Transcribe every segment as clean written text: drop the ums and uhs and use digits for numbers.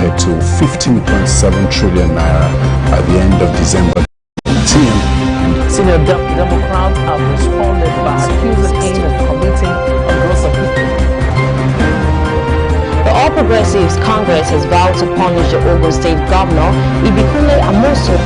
estimated to 15.7 trillion naira at the end of December 2019. Senior Democrats have responded by accusing him of committing a gross offense. The All Progressives Congress has vowed to punish the Ogun State Governor, Ibikunle Amosun.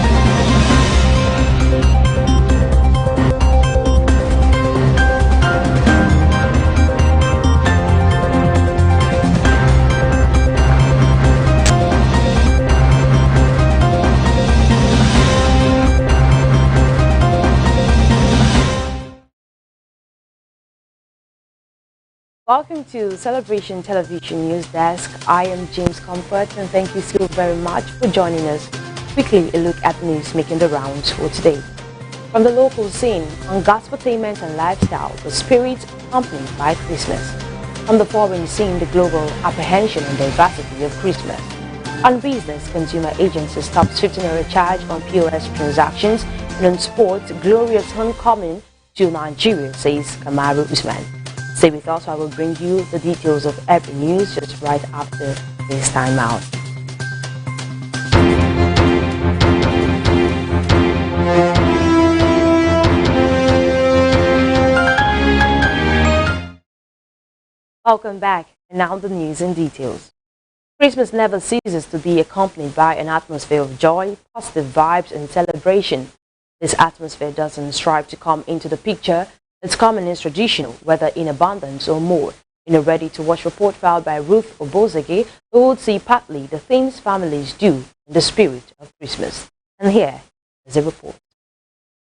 Welcome to Celebration Television News Desk. I am James Comfort and thank you so very much for joining us. Quickly a look at the news making the rounds for today. From the local scene, on gospeltainment and lifestyle, the spirit accompanied by Christmas. On the foreign scene, the global apprehension and diversity of Christmas. On business, consumer agencies stopped 15 charge on POS transactions, and on sports, glorious homecoming to Nigeria, says CARMEL Usman. Stay with us, I will bring you the details of every news just right after this time out. Welcome back, and now the news in details. Christmas never ceases to be accompanied by an atmosphere of joy, positive vibes and celebration. This atmosphere doesn't strive to come into the picture. It's common and traditional, whether in abundance or more. In a ready-to-watch report filed by Ruth Obozege, we will see partly the things families do in the spirit of Christmas. And here is a report.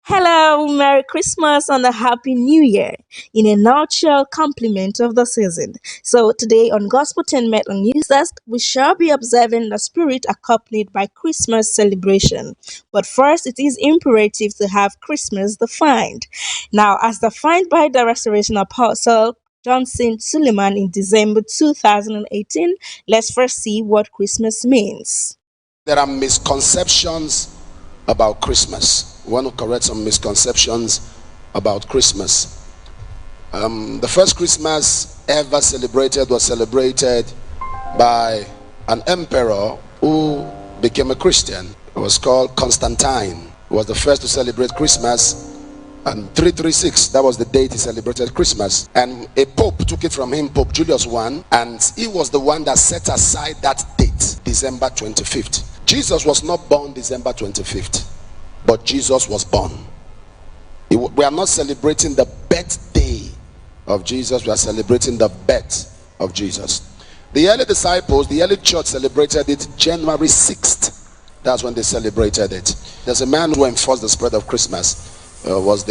Hello, Merry Christmas and a Happy New Year. In a nutshell, compliment of the season. So today on Gospeltainment on News Desk, we shall be observing the spirit accompanied by Christmas celebration. But first, it is imperative to have Christmas defined. Now, as defined by the Restoration Apostle Johnson Suleiman in December 2018, let's first see what Christmas means. There are misconceptions about Christmas. We want to correct some misconceptions about Christmas. The first Christmas ever celebrated was celebrated by an emperor who became a Christian. It was called Constantine. He was the first to celebrate Christmas, and 336, that was the date he celebrated Christmas. And a pope took it from him, Pope Julius I, and he was the one that set aside that date, December 25th. Jesus was not born December 25th. But Jesus was born. We are not celebrating the birthday of Jesus. We are celebrating the birth of Jesus. The early disciples, the early church celebrated it January 6th. That's when they celebrated it. There's a man who enforced the spread of Christmas. Was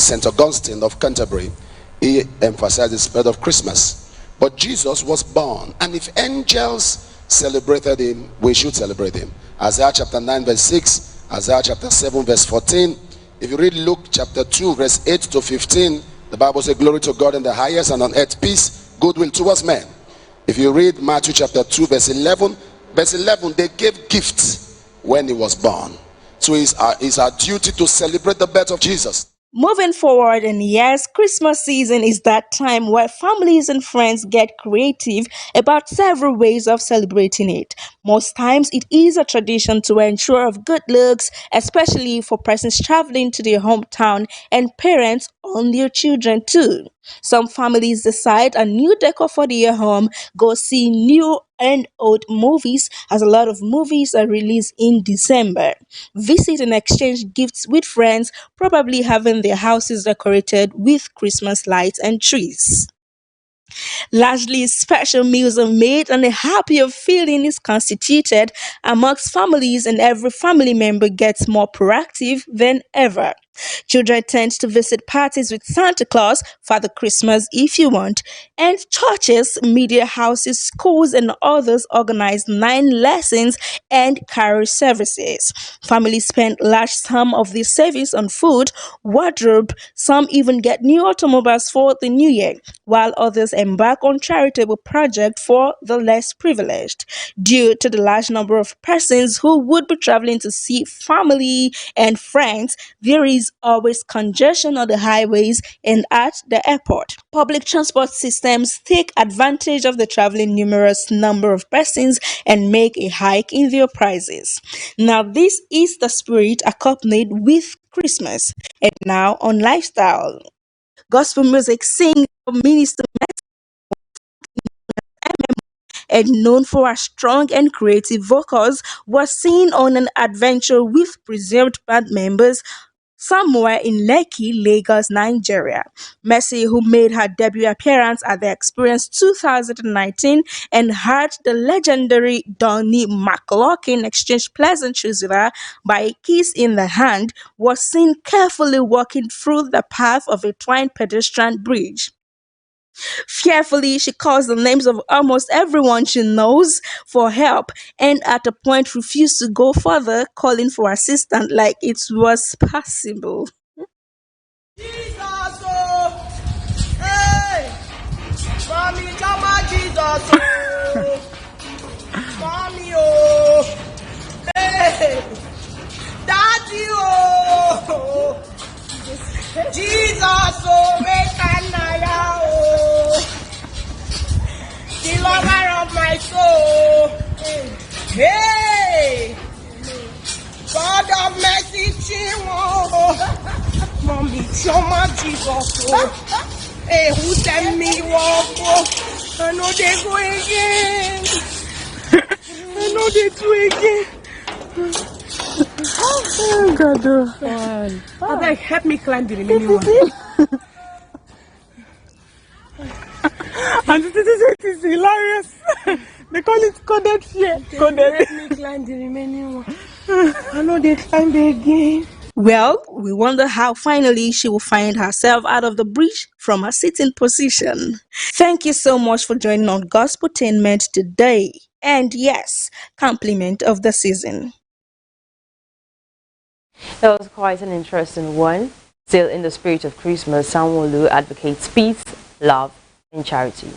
St. Augustine of Canterbury. He emphasized the spread of Christmas. But Jesus was born. And if angels celebrated him, we should celebrate him. Isaiah chapter 9 verse 6. Isaiah chapter 7 verse 14. If you read Luke chapter 2 verse 8 to 15, the Bible says, glory to God in the highest, and on earth peace, goodwill towards men. If you read Matthew chapter 2 verse 11, they gave gifts when he was born. So it's our duty to celebrate the birth of Jesus. Moving forward, and yes, Christmas season is that time where families and friends get creative about several ways of celebrating it. Most times, it is a tradition to ensure of good looks, especially for persons traveling to their hometown and parents on their children too. Some families decide a new decor for their home, go see new and old movies, as a lot of movies are released in December. Visit and exchange gifts with friends, probably having their houses decorated with Christmas lights and trees. Largely, special meals are made and a happier feeling is constituted amongst families, and every family member gets more proactive than ever. Children tend to visit parties with Santa Claus, Father Christmas if you want, and churches, media houses, schools and others organize 9 lessons and carol services. Families spend large sum of this savings on food, wardrobe, some even get new automobiles for the new year, while others embark on charitable projects for the less privileged. Due to the large number of persons who would be traveling to see family and friends, there is is always congestion on the highways and at the airport. Public transport systems take advantage of the traveling numerous number of persons and make a hike in their prices. Now, this is the spirit accompanied with Christmas. And now on lifestyle. Gospel music singer Minister and known for her strong and creative vocals, was seen on an adventure with preserved band members somewhere in Lekki, Lagos, Nigeria. Mercy, who made her debut appearance at the Experience 2019 and heard the legendary Donny McLaughlin exchange pleasantries with her by a kiss in the hand, was seen carefully walking through the path of a twined pedestrian bridge. Fearfully, she calls the names of almost everyone she knows for help and at a point refused to go further, calling for assistance like it was possible. Jesus, oh, hey, mommy, come on, Jesus, oh, mommy, oh, hey, daddy, oh, Jesus, oh, make Anaya, oh, the lover of my soul, hey, God of mercy, Chihuahua. Mommy, Choma, Jesus, oh. Hey, who sent me walk, oh. I know they go again. I know they do again. Oh, God, oh. Beg, help me climb the remaining one. And this is hilarious. They call it coded fear. Coded. Help me climb the remaining one. I know they climb again. Well, we wonder how finally she will find herself out of the bridge from her sitting position. Thank you so much for joining on Gospeltainment today. And yes, compliment of the season. That was quite an interesting one. Still in the spirit of Christmas, Sanwo-Olu advocates peace, love, and charity.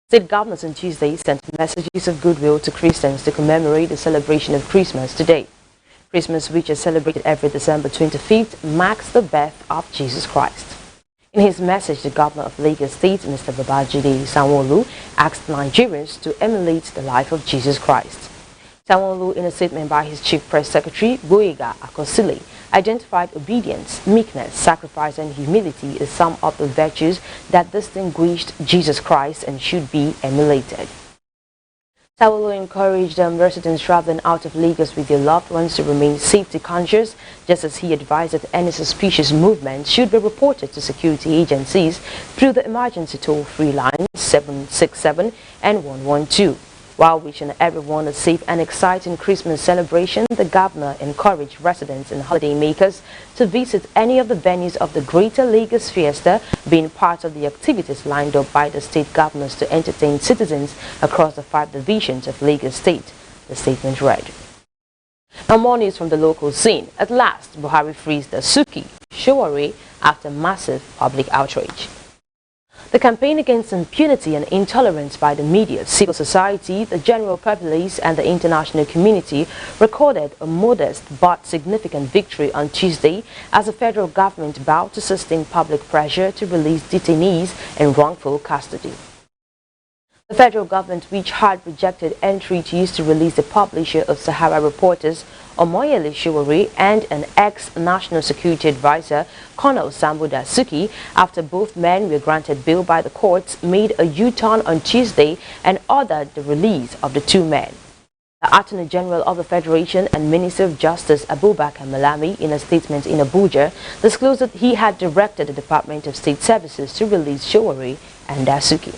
State governors on Tuesday sent messages of goodwill to Christians to commemorate the celebration of Christmas today. Christmas, which is celebrated every December 25th, marks the birth of Jesus Christ. In his message, the governor of Lagos State, Mr. Babajide Sanwo-Olu, asked Nigerians to emulate the life of Jesus Christ. Sanwo-Olu, in a statement by his chief press secretary, Boyega Akosile, identified obedience, meekness, sacrifice, and humility as some of the virtues that distinguished Jesus Christ and should be emulated. Sanwo-Olu encouraged residents traveling out of Lagos with their loved ones to remain safety conscious, just as he advised that any suspicious movement should be reported to security agencies through the emergency toll-free lines 767 and 112. While wishing everyone a safe and exciting Christmas celebration, the governor encouraged residents and holidaymakers to visit any of the venues of the Greater Lagos Fiesta, being part of the activities lined up by the state governors to entertain citizens across the 5 divisions of Lagos State, the statement read. Now, more news from the local scene. At last, Buhari frees the Suki Showore after massive public outrage. The campaign against impunity and intolerance by the media, civil society, the general populace and the international community recorded a modest but significant victory on Tuesday as the federal government vowed to sustain public pressure to release detainees in wrongful custody. The federal government, which had rejected entry to use to release the publisher of Sahara Reporters, Omoyele Sowore, and an ex-National Security Advisor, Colonel Sambo Dasuki, after both men were granted bail by the courts, made a U-turn on Tuesday and ordered the release of the 2 men. The Attorney General of the Federation and Minister of Justice Abubakar Malami, in a statement in Abuja, disclosed that he had directed the Department of State Services to release Sowore and Dasuki.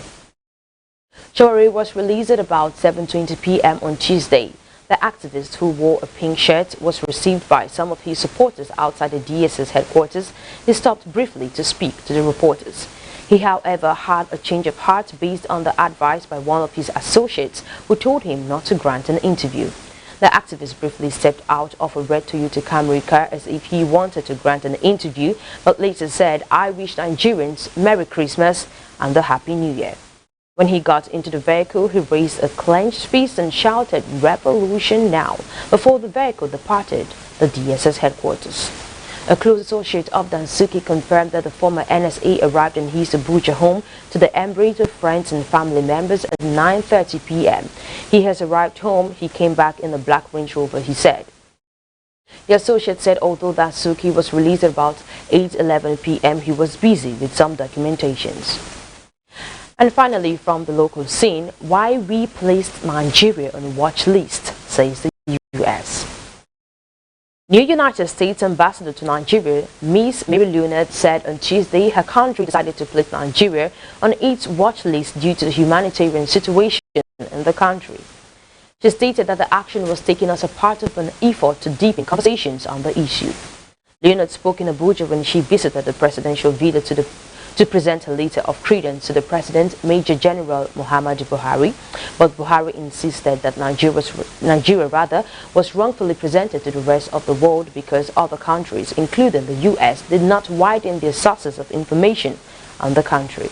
Sowore was released at about 7:20 p.m. on Tuesday. The activist, who wore a pink shirt, was received by some of his supporters outside the DSS headquarters. He stopped briefly to speak to the reporters. He, however, had a change of heart based on the advice by one of his associates, who told him not to grant an interview. The activist briefly stepped out of a red Toyota Camry car as if he wanted to grant an interview, but later said, "I wish Nigerians Merry Christmas and a Happy New Year." When he got into the vehicle, he raised a clenched fist and shouted, "Revolution now," before the vehicle departed the DSS headquarters. A close associate of Dansuki confirmed that the former NSA arrived in his Abuja home to the embrace of friends and family members at 9:30 p.m. He has arrived home. He came back in a black Range Rover, he said. The associate said although Dansuki was released at about 8:11 p.m., he was busy with some documentations. And finally, from the local scene, why we placed Nigeria on watch list, says the U.S. New United States Ambassador to Nigeria, Ms. Mary Leonard, said on Tuesday her country decided to place Nigeria on its watch list due to the humanitarian situation in the country. She stated that the action was taken as a part of an effort to deepen conversations on the issue. Leonard spoke in Abuja when she visited the presidential villa to present a letter of credence to the President, Major General Muhammadu Buhari, but Buhari insisted that Nigeria was wrongfully presented to the rest of the world because other countries, including the U.S., did not widen their sources of information on the country.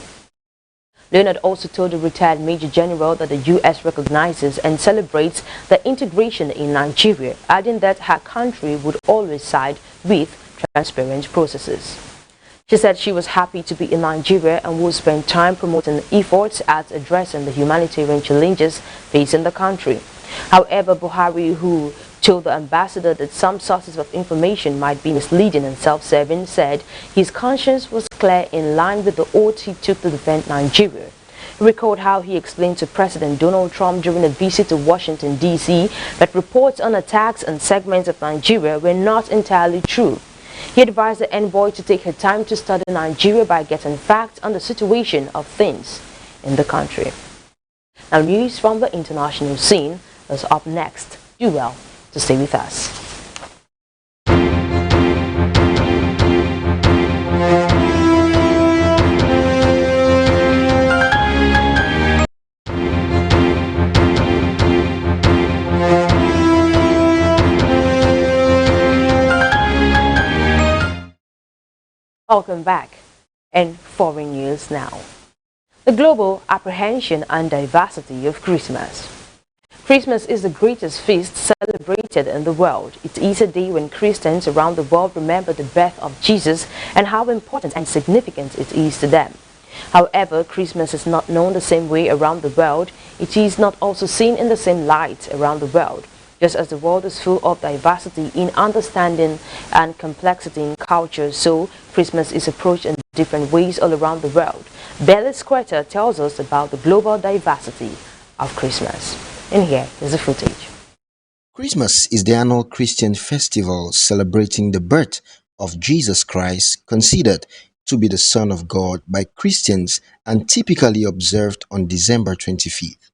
Leonard also told the retired Major General that the U.S. recognizes and celebrates the integration in Nigeria, adding that her country would always side with transparent processes. She said she was happy to be in Nigeria and will spend time promoting efforts at addressing the humanitarian challenges facing the country. However, Buhari, who told the ambassador that some sources of information might be misleading and self-serving, said his conscience was clear in line with the oath he took to defend Nigeria. He recalled how he explained to President Donald Trump during a visit to Washington, D.C. that reports on attacks on segments of Nigeria were not entirely true. He advised the envoy to take her time to study Nigeria by getting facts on the situation of things in the country. Now, news from the international scene is up next. Do well to stay with us. Welcome back. And foreign news now. The global apprehension and diversity of Christmas. Christmas is the greatest feast celebrated in the world. It is a day when Christians around the world remember the birth of Jesus and how important and significant it is to them. However, Christmas is not known the same way around the world. It is not also seen in the same light around the world. Just as the world is full of diversity in understanding and complexity in culture, so Christmas is approached in different ways all around the world. Bellis Quetta tells us about the global diversity of Christmas. And here is the footage. Christmas is the annual Christian festival celebrating the birth of Jesus Christ, considered to be the Son of God by Christians and typically observed on December 25th.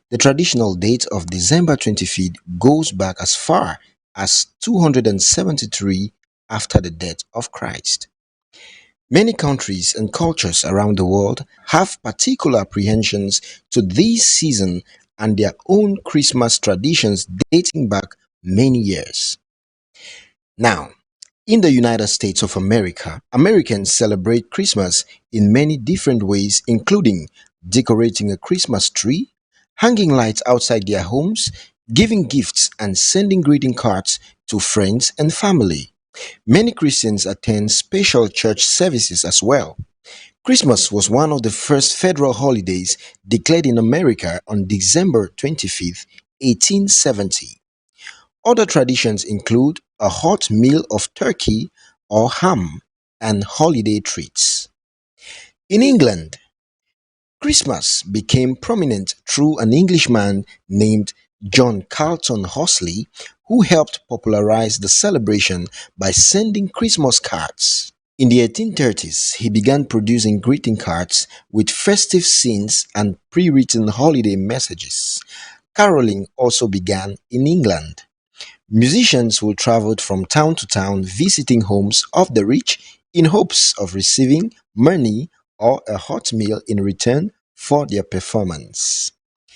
The traditional date of December 25th goes back as far as 273 after the death of Christ. Many countries and cultures around the world have particular apprehensions to this season and their own Christmas traditions dating back many years. Now, in the United States of America, Americans celebrate Christmas in many different ways, including decorating a Christmas tree, hanging lights outside their homes, giving gifts, and sending greeting cards to friends and family. Many Christians attend special church services as well. Christmas was one of the first federal holidays declared in America on December 25th, 1870. Other traditions include a hot meal of turkey or ham and holiday treats. In England, Christmas became prominent through an Englishman named John Carlton Hosley, who helped popularize the celebration by sending Christmas cards. In the 1830s, he began producing greeting cards with festive scenes and pre-written holiday messages. Caroling also began in England. Musicians would travel from town to town visiting homes of the rich in hopes of receiving money or a hot meal in return for their performance.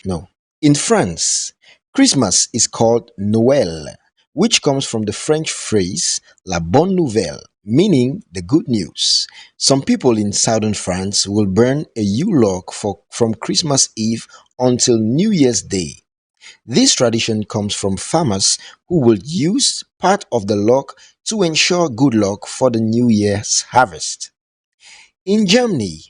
No. In France, Christmas is called Noël, which comes from the French phrase La Bonne Nouvelle, meaning the good news. Some people in southern France will burn a Yule log from Christmas Eve until New Year's Day. This tradition comes from farmers who will use part of the lock to ensure good luck for the New Year's harvest. In Germany,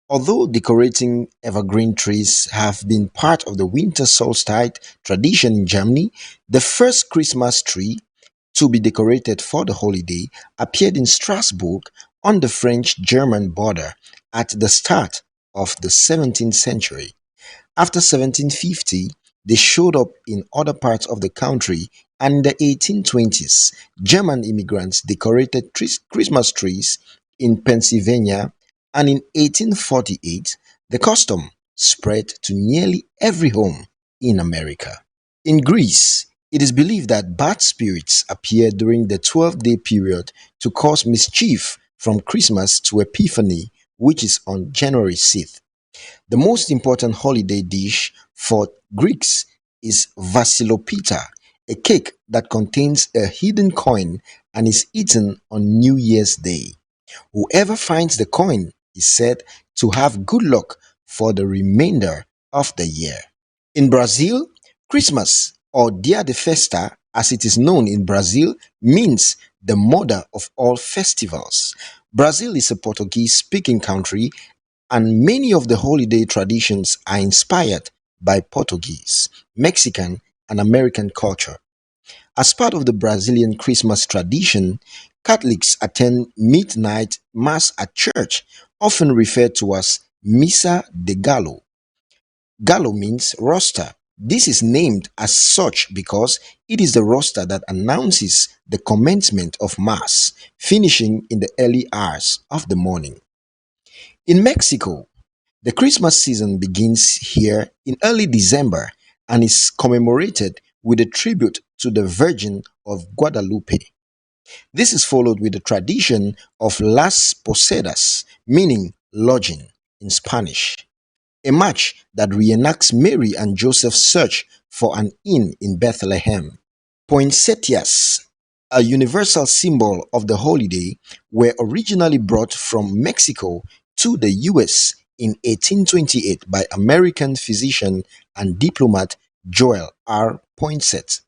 although decorating evergreen trees have been part of the winter solstice tradition in Germany, the first Christmas tree to be decorated for the holiday appeared in Strasbourg on the French-German border at the start of the 17th century. After 1750, they showed up in other parts of the country, and in the 1820s, German immigrants decorated Christmas trees in Pennsylvania, and in 1848, the custom spread to nearly every home in America. In Greece, it is believed that bad spirits appear during the 12-day period to cause mischief from Christmas to Epiphany, which is on January 6th. The most important holiday dish for Greeks is Vasilopita, a cake that contains a hidden coin and is eaten on New Year's Day. Whoever finds the coin is said to have good luck for the remainder of the year. In Brazil, Christmas, or Dia de Festa, as it is known in Brazil, means the mother of all festivals. Brazil is a Portuguese-speaking country, and many of the holiday traditions are inspired by Portuguese, Mexican, and American culture. As part of the Brazilian Christmas tradition, Catholics attend midnight mass at church, often referred to as Missa de Galo. Galo means rooster. This is named as such because it is the rooster that announces the commencement of mass, finishing in the early hours of the morning. In Mexico, the Christmas season begins here in early December and is commemorated with a tribute to the Virgin of Guadalupe. This is followed with the tradition of Las Posadas, meaning lodging in Spanish, a march that reenacts Mary and Joseph's search for an inn in Bethlehem. Poinsettias, a universal symbol of the holiday, were originally brought from Mexico to the US in 1828 by American physician and diplomat Joel R. Poinsett.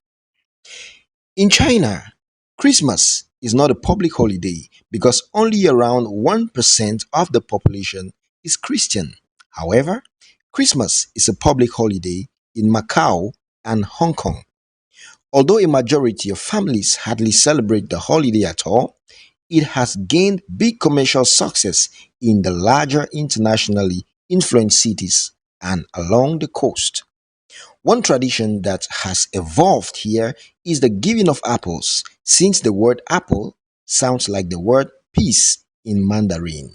In China, Christmas is not a public holiday because only around 1% of the population is Christian. However, Christmas is a public holiday in Macau and Hong Kong. Although a majority of families hardly celebrate the holiday at all, it has gained big commercial success in the larger internationally influenced cities and along the coast. One tradition that has evolved here is the giving of apples, since the word apple sounds like the word peace in Mandarin.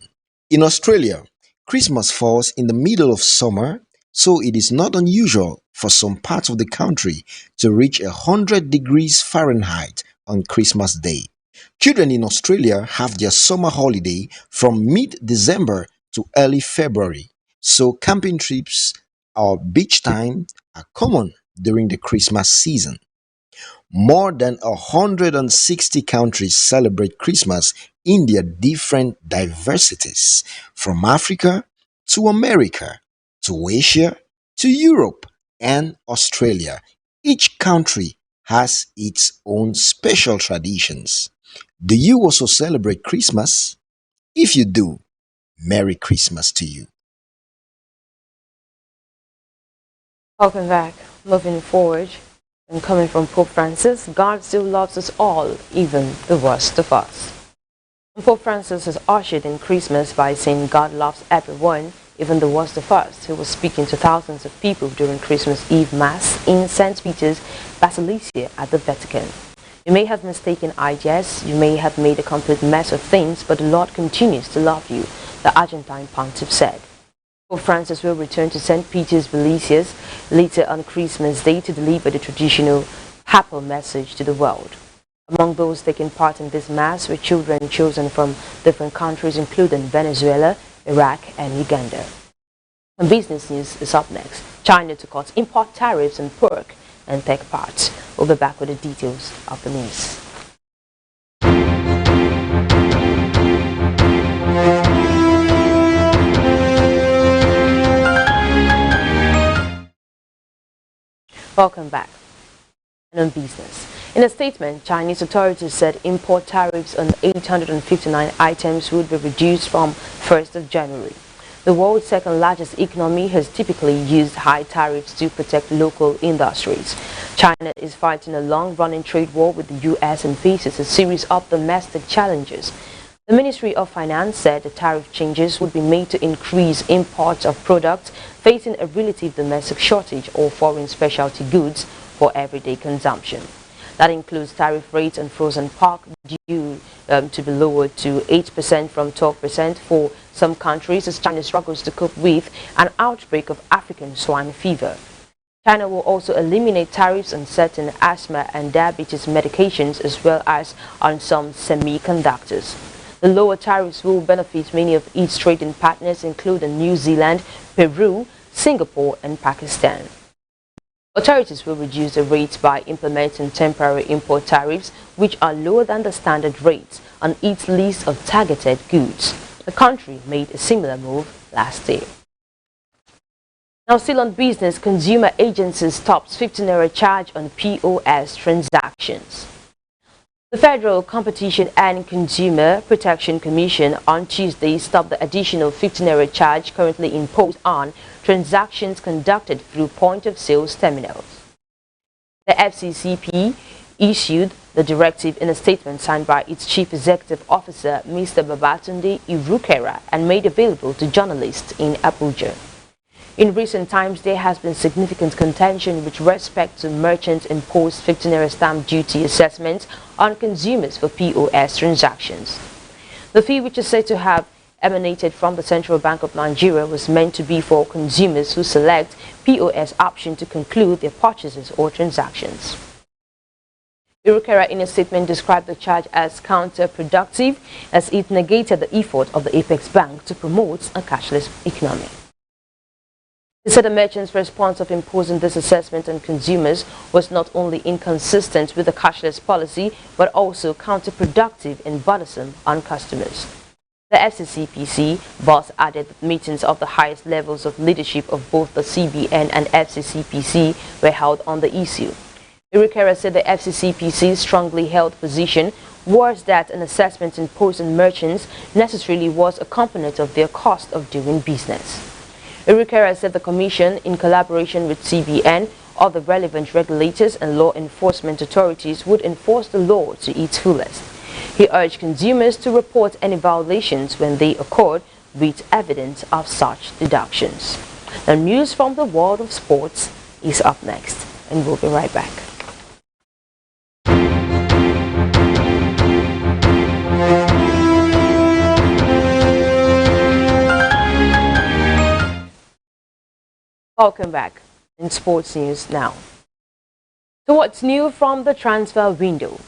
In Australia, Christmas falls in the middle of summer, so it is not unusual for some parts of the country to reach 100 degrees Fahrenheit on Christmas Day. Children in Australia have their summer holiday from mid-December to early February, so camping trips or beach time are common during the Christmas season. More than 160 countries celebrate Christmas in their different diversities, from Africa to America to Asia to Europe and Australia. Each country has its own special traditions. Do you also celebrate Christmas? If you do, Merry Christmas to you. Welcome back. Moving forward and coming from Pope Francis, God still loves us all, even the worst of us. And Pope Francis has ushered in Christmas by saying God loves everyone, even the worst of us. He was speaking to thousands of people during Christmas Eve Mass in St. Peter's Basilica at the Vatican. You may have mistaken ideas, you may have made a complete mess of things, but the Lord continues to love you, the Argentine pontiff said. Pope Francis will return to St. Peter's Basilica later on Christmas Day to deliver the traditional papal message to the world. Among those taking part in this Mass were children chosen from different countries including Venezuela, Iraq and Uganda. And business news is up next. China to cut import tariffs on pork and tech parts. We'll be back with the details of the news. Welcome back. And on business. In a statement, Chinese authorities said import tariffs on 859 items would be reduced from 1st of January. The world's second largest economy has typically used high tariffs to protect local industries. China is fighting a long-running trade war with the U.S. and faces a series of domestic challenges. The Ministry of Finance said the tariff changes would be made to increase imports of products facing a relative domestic shortage or foreign specialty goods for everyday consumption. That includes tariff rates on frozen pork due to be lowered to 8% from 12% for some countries as China struggles to cope with an outbreak of African swine fever. China will also eliminate tariffs on certain asthma and diabetes medications as well as on some semiconductors. The lower tariffs will benefit many of its trading partners including New Zealand, Peru, Singapore and Pakistan. Authorities will reduce the rates by implementing temporary import tariffs, which are lower than the standard rates on its list of targeted goods. The country made a similar move last year. Now still on business, consumer agency stops 15 naira charge on POS transactions. The Federal Competition and Consumer Protection Commission on Tuesday stopped the additional 15 naira charge currently imposed on transactions conducted through point-of-sales terminals. The FCCP issued the directive in a statement signed by its Chief Executive Officer, Mr. Babatunde Irukera, and made available to journalists in Abuja. In recent times, there has been significant contention with respect to merchants imposed 15 naira stamp duty assessments on consumers for POS transactions. The fee, which is said to have emanated from the Central Bank of Nigeria, was meant to be for consumers who select POS option to conclude their purchases or transactions. Irukera in a statement described the charge as counterproductive as it negated the effort of the Apex Bank to promote a cashless economy. He said the merchants' response of imposing this assessment on consumers was not only inconsistent with the cashless policy, but also counterproductive and burdensome on customers. The FCCPC boss added that meetings of the highest levels of leadership of both the CBN and FCCPC were held on the issue. Irukera said the FCCPC's strongly held position was that an assessment imposed on merchants necessarily was a component of their cost of doing business. Irukera said the Commission, in collaboration with CBN, other relevant regulators and law enforcement authorities, would enforce the law to its fullest. He urged consumers to report any violations when they occurred with evidence of such deductions. The news from the world of sports is up next, and we'll be right back. Welcome back in sports news now. So what's new from the transfer window?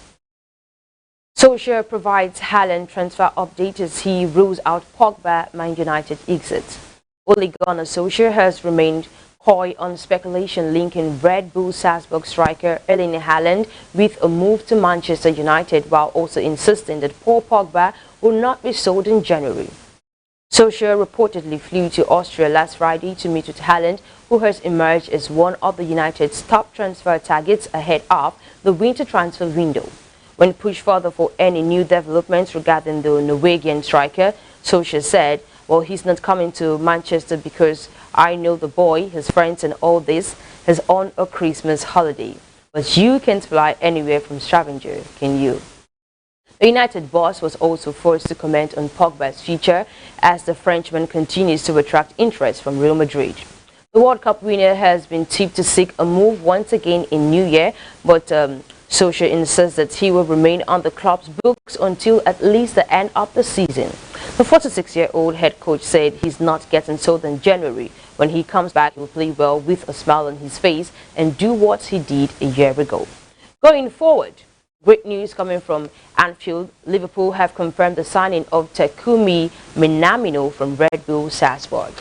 Solskjaer provides Haaland transfer update as he rules out Pogba Man United exit. Ole Gunnar Solskjaer has remained coy on speculation linking Red Bull Salzburg striker Erling Haaland with a move to Manchester United, while also insisting that Paul Pogba will not be sold in January. Solskjaer reportedly flew to Austria last Friday to meet with Haaland, who has emerged as one of the United's top transfer targets ahead of the winter transfer window. When pushed further for any new developments regarding the Norwegian striker, Solskjaer said, "Well, he's not coming to Manchester because I know the boy, his friends and all this, is on a Christmas holiday. But you can't fly anywhere from Stavanger, can you?" The United boss was also forced to comment on Pogba's future as the Frenchman continues to attract interest from Real Madrid. The World Cup winner has been tipped to seek a move once again in New Year, but Solskjaer insists that he will remain on the club's books until at least the end of the season. The 46-year-old head coach said he's not getting sold in January. When he comes back, he'll play well with a smile on his face and do what he did a year ago. Going forward, great news coming from Anfield. Liverpool have confirmed the signing of Takumi Minamino from Red Bull Salzburg.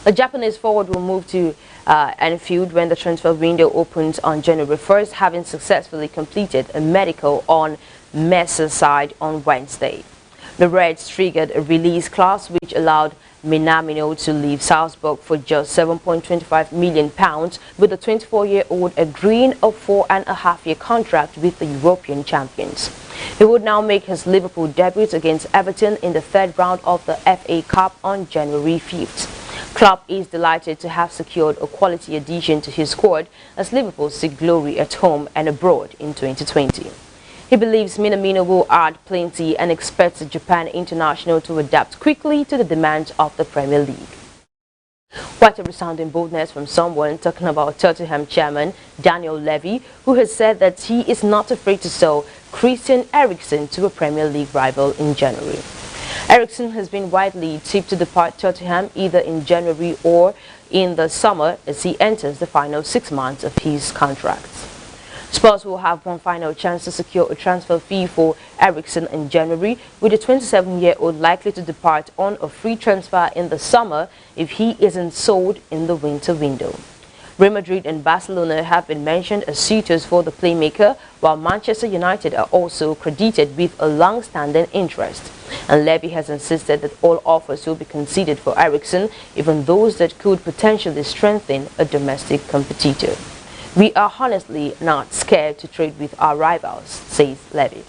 The Japanese forward will move to Anfield when the transfer window opens on January 1st, having successfully completed a medical on Merseyside on Wednesday. The Reds triggered a release clause which allowed Minamino to leave Salzburg for just £7.25 million, with the 24-year-old agreeing a 4.5-year contract with the European champions. He would now make his Liverpool debut against Everton in the third round of the FA Cup on January 5th. Klopp is delighted to have secured a quality addition to his squad as Liverpool seek glory at home and abroad in 2020. He believes Minamino will add plenty and expects the Japan international to adapt quickly to the demands of the Premier League. Quite a resounding boldness from someone talking about Tottenham chairman Daniel Levy, who has said that he is not afraid to sell Christian Eriksen to a Premier League rival in January. Eriksen has been widely tipped to depart Tottenham either in January or in the summer as he enters the final 6 months of his contract. Spurs will have one final chance to secure a transfer fee for Eriksen in January, with the 27-year-old likely to depart on a free transfer in the summer if he isn't sold in the winter window. Real Madrid and Barcelona have been mentioned as suitors for the playmaker, while Manchester United are also credited with a long-standing interest. And Levy has insisted that all offers will be considered for Eriksen, even those that could potentially strengthen a domestic competitor. "We are honestly not scared to trade with our rivals," says Levy.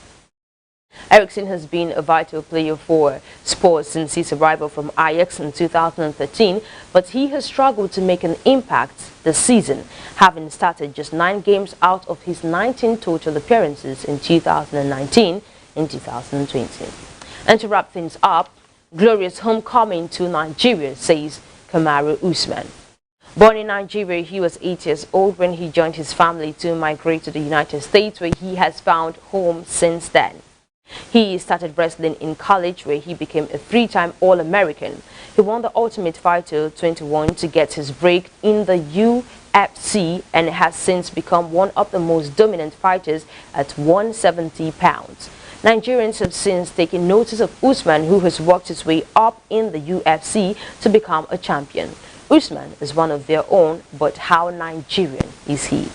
Eriksen has been a vital player for Spurs since his arrival from Ajax in 2013, but he has struggled to make an impact this season, having started just 9 games out of his 19 total appearances in 2019 and 2020. And to wrap things up, glorious homecoming to Nigeria, says Kamaru Usman. Born in Nigeria, he was 8 years old when he joined his family to migrate to the United States, where he has found home since then. He started wrestling in college, where he became a 3-time All-American. He won the Ultimate Fighter 21 to get his break in the UFC and has since become one of the most dominant fighters at 170 pounds. Nigerians have since taken notice of Usman, who has worked his way up in the UFC to become a champion. Usman is one of their own, but how Nigerian is he?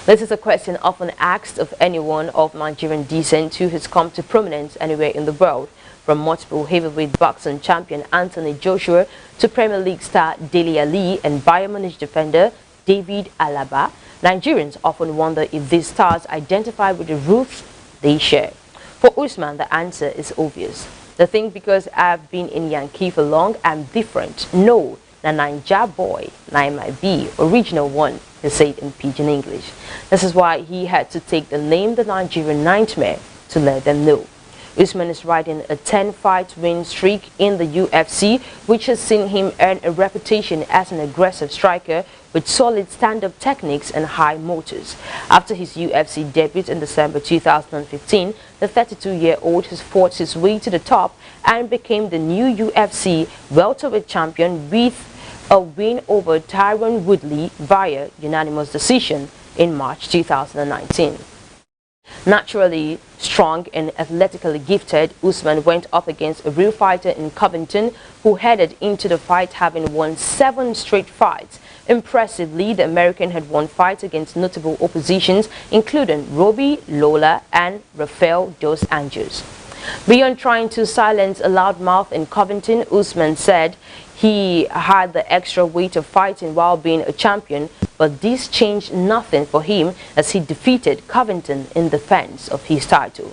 This is a question often asked of anyone of Nigerian descent who has come to prominence anywhere in the world, from multiple heavyweight boxing champion Anthony Joshua to Premier League star Dele Alli and Bayern Munich defender David Alaba. Nigerians often wonder if these stars identify with the roots they share. For Usman, the answer is obvious. The thing because I've been in Yankee for long, I'm different. No. Na Naija boy, na might be original one, he said in pidgin English. This is why he had to take the name the Nigerian Nightmare to let them know. Usman is riding a 10-fight win streak in the UFC, which has seen him earn a reputation as an aggressive striker with solid stand-up techniques and high motors. After his UFC debut in December 2015, the 32-year-old has fought his way to the top and became the new UFC welterweight champion with a win over Tyron Woodley via unanimous decision in March 2019. Naturally strong and athletically gifted, Usman went up against a real fighter in Covington who headed into the fight having won 7 straight fights. Impressively, the American had won fights against notable oppositions including Robbie Lawler and Rafael dos Anjos. Beyond trying to silence a loudmouth in Covington, Usman said he had the extra weight of fighting while being a champion, but this changed nothing for him as he defeated Covington in defense of his title.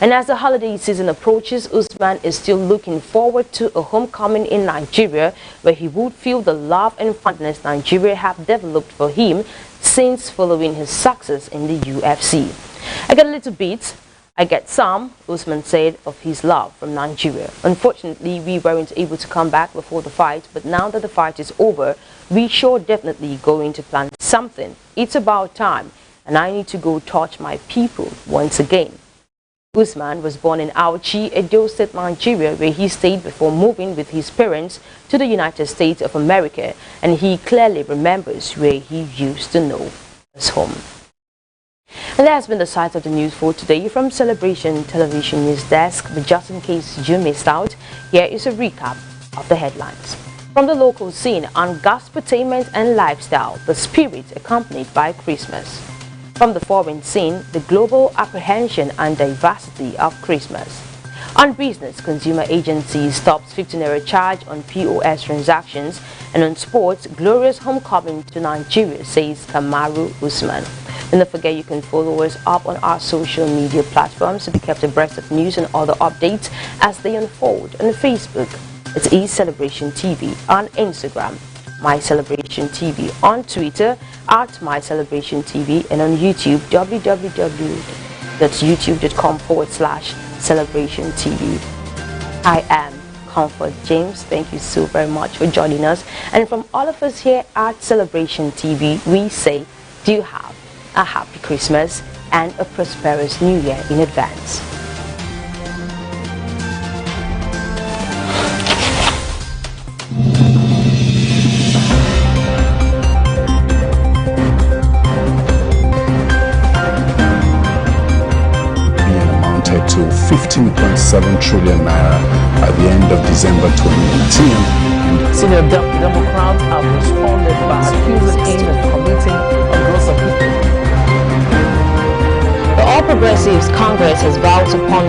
And as the holiday season approaches, Usman is still looking forward to a homecoming in Nigeria, where he would feel the love and fondness Nigeria have developed for him since following his success in the UFC. I get a little bit, I get some, Usman said of his love from Nigeria. Unfortunately, we weren't able to come back before the fight, but now that the fight is over, we sure definitely going to plan something. It's about time, and I need to go touch my people once again. Usman was born in Auchi, Edo State, Nigeria, where he stayed before moving with his parents to the United States of America, and he clearly remembers where he used to know as home. And that has been the sight of the news for today from Celebration Television News Desk. But just in case you missed out, here is a recap of the headlines. From the local scene on gospeltainment and lifestyle, the spirit accompanied by Christmas. From the foreign scene, the global apprehension and diversity of Christmas. On business, consumer agency stops 15 naira charge on POS transactions. And on sports, glorious homecoming to Nigeria, says CARMEL Usman. Do not forget you can follow us up on our social media platforms to be kept abreast of news and other updates as they unfold. On Facebook, it's eCelebration TV. On Instagram, My Celebration TV. On Twitter, @MyCelebration TV. And on YouTube, www.youtube.com/Celebration TV. I am Comfort James. Thank you so very much for joining us. And from all of us here at Celebration TV, we say, do you have a happy Christmas and a prosperous New Year in advance. To 15.7 trillion naira at the end of December 2018. Senior Democrats have responded by accusing him of committing a gross offense. The All Progressives Congress has vowed to punish